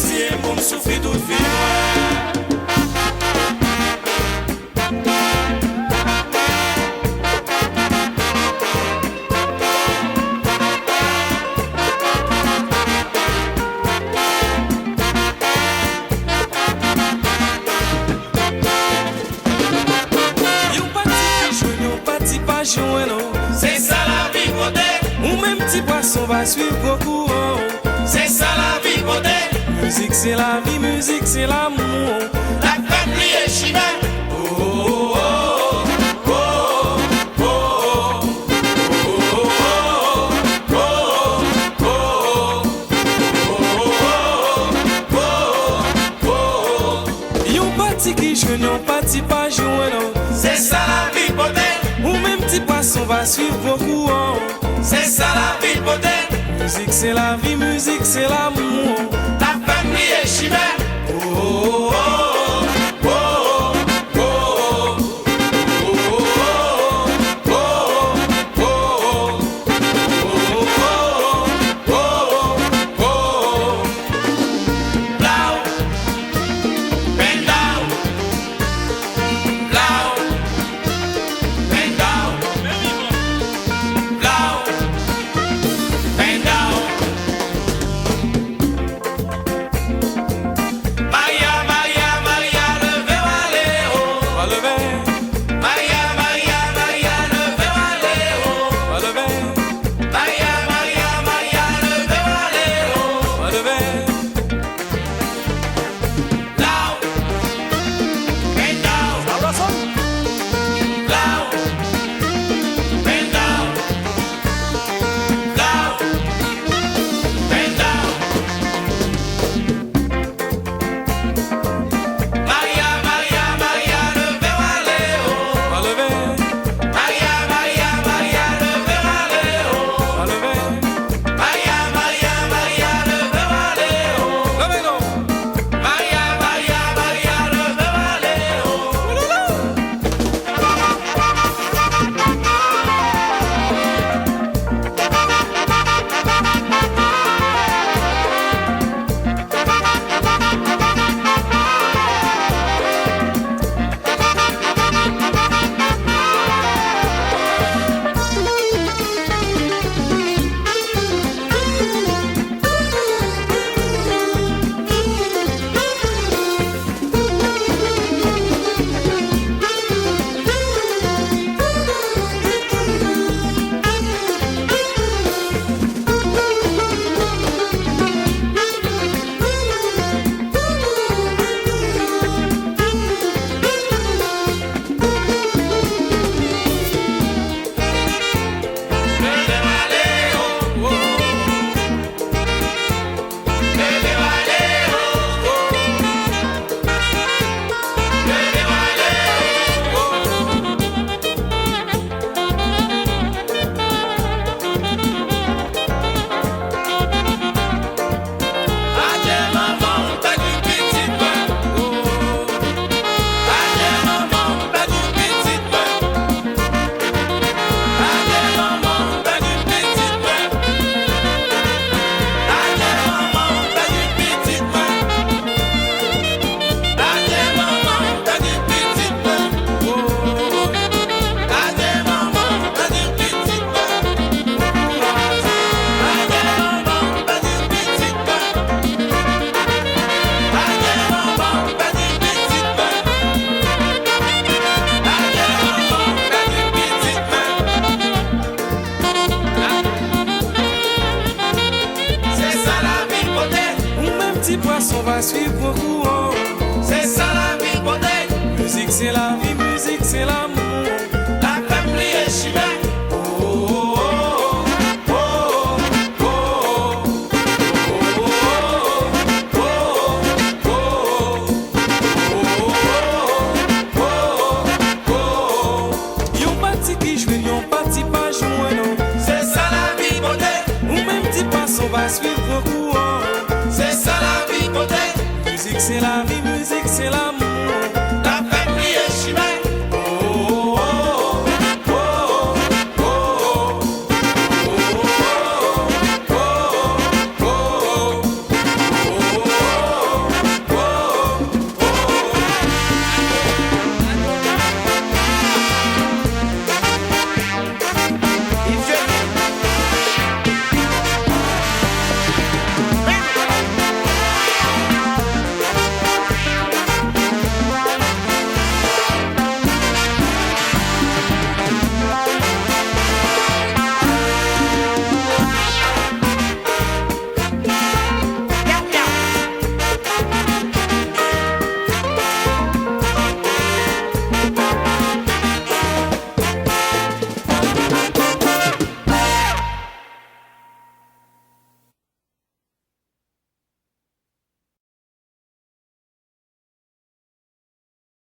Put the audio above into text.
plaisir pour me souffrir toute vie. C'est ça la vie côté. Ou même petit poisson va suivre vos courants. C'est ça la vie côté. Musique c'est la vie, musique c'est l'amour. La fête liée chimère. Oh, oh, oh, oh, oh, oh. Yon parti qui joue, yon parti pas jouer non. C'est ça la vie côté. Ou même petit poisson va suivre vos courants. C'est ça la vie côté. Musique c'est la vie, musique c'est l'amour. La fête liée chimère. Oh, oh, oh, oh, Petit poisson va suivre vos courants. C'est ça la vie côté. Musique c'est la vie, musique c'est l'amour. La famille est chimère. Yon parti qui joue, yon parti pas jouer non. C'est ça la vie côté. Ou même petit poisson va suivre vos courants. C'est ça la vie côté. Musique c'est la vie, musique c'est l'amour.